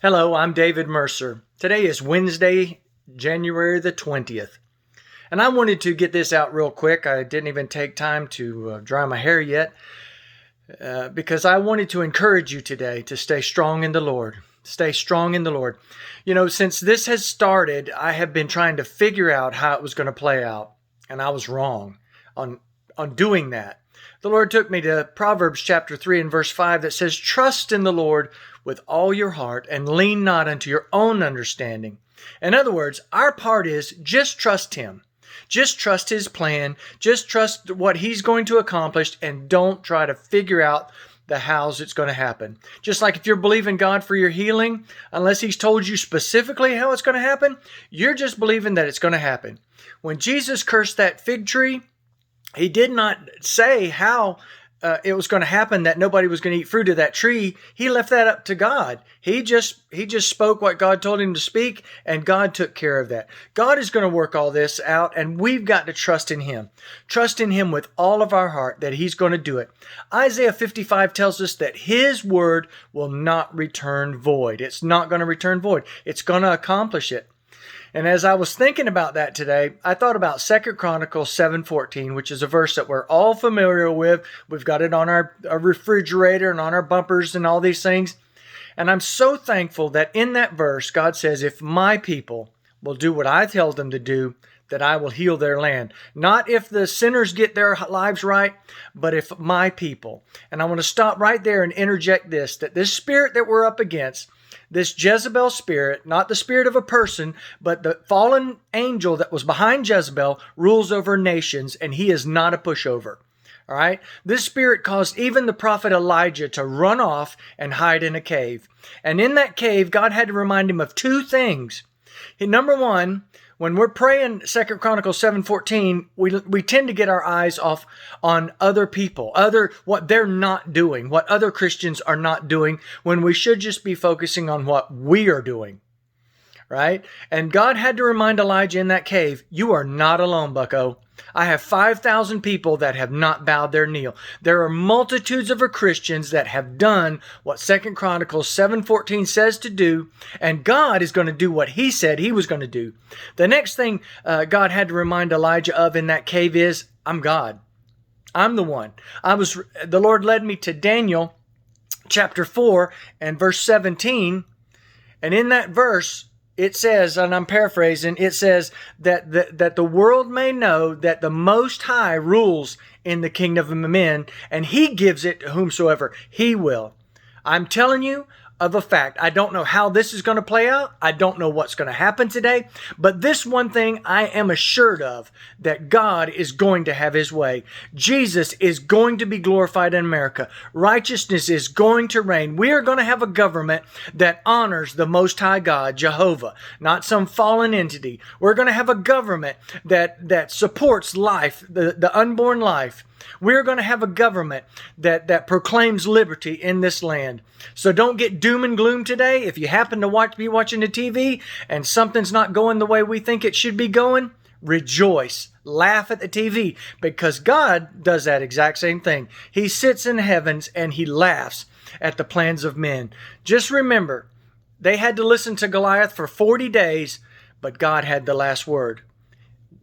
Hello, I'm David Mercer. Today is Wednesday, January the 20th. And I wanted to get this out real quick. I didn't even take time to dry my hair yet because I wanted to encourage you today to stay strong in the Lord. Stay strong in the Lord. You know, since this has started, I have been trying to figure out how it was going to play out. And I was wrong on doing that. The Lord took me to Proverbs chapter 3 and verse 5 that says, "Trust in the Lord with all your heart and lean not unto your own understanding." In other words, our part is just trust Him. Just trust His plan. Just trust what He's going to accomplish and don't try to figure out the hows it's going to happen. Just like if you're believing God for your healing, unless He's told you specifically how it's going to happen, you're just believing that it's going to happen. When Jesus cursed that fig tree, He did not say how it was going to happen that nobody was going to eat fruit of that tree. He left that up to God. He just spoke what God told Him to speak, and God took care of that. God is going to work all this out, and we've got to trust in Him. Trust in Him with all of our heart that He's going to do it. Isaiah 55 tells us that His word will not return void. It's not going to return void. It's going to accomplish it. And as I was thinking about that today, I thought about 2 Chronicles 7:14, which is a verse that we're all familiar with. We've got it on our refrigerator and on our bumpers and all these things. And I'm so thankful that in that verse, God says, if my people will do what I tell them to do, that I will heal their land. Not if the sinners get their lives right, but if my people. And I want to stop right there and interject this, that this spirit that we're up against, this Jezebel spirit, not the spirit of a person, but the fallen angel that was behind Jezebel, rules over nations, and he is not a pushover. All right? This spirit caused even the prophet Elijah to run off and hide in a cave. And in that cave, God had to remind him of two things. Number one, when we're praying 2 Chronicles 7:14, we tend to get our eyes off on other people, what they're not doing, what other Christians are not doing, when we should just be focusing on what we are doing, right? And God had to remind Elijah in that cave, you are not alone, bucko. I have 5,000 people that have not bowed their knee. There are multitudes of Christians that have done what 2 Chronicles 7:14 says to do, and God is going to do what He said He was going to do. The next thing God had to remind Elijah of in that cave is, I'm God. I'm the one. The Lord led me to Daniel chapter 4 and verse 17, and in that verse, it says, and I'm paraphrasing, it says that the world may know that the Most High rules in the kingdom of men, and He gives it to whomsoever He will. I'm telling you of a fact. I don't know how this is going to play out. I don't know what's going to happen today. But this one thing I am assured of, that God is going to have His way. Jesus is going to be glorified in America. Righteousness is going to reign. We are going to have a government that honors the Most High God, Jehovah, not some fallen entity. We're going to have a government that supports life, the unborn life. We're going to have a government that proclaims liberty in this land. So don't get doom and gloom today. If you happen to be watching the TV and something's not going the way we think it should be going, rejoice. Laugh at the TV, because God does that exact same thing. He sits in the heavens and He laughs at the plans of men. Just remember, they had to listen to Goliath for 40 days, but God had the last word.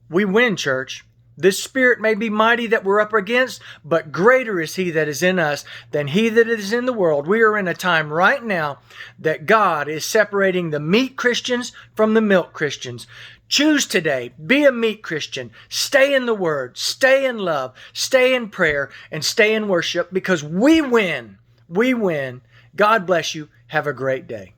We win, church. This spirit may be mighty that we're up against, but greater is He that is in us than he that is in the world. We are in a time right now that God is separating the meat Christians from the milk Christians. Choose today. Be a meat Christian. Stay in the Word. Stay in love. Stay in prayer. And stay in worship, because we win. We win. God bless you. Have a great day.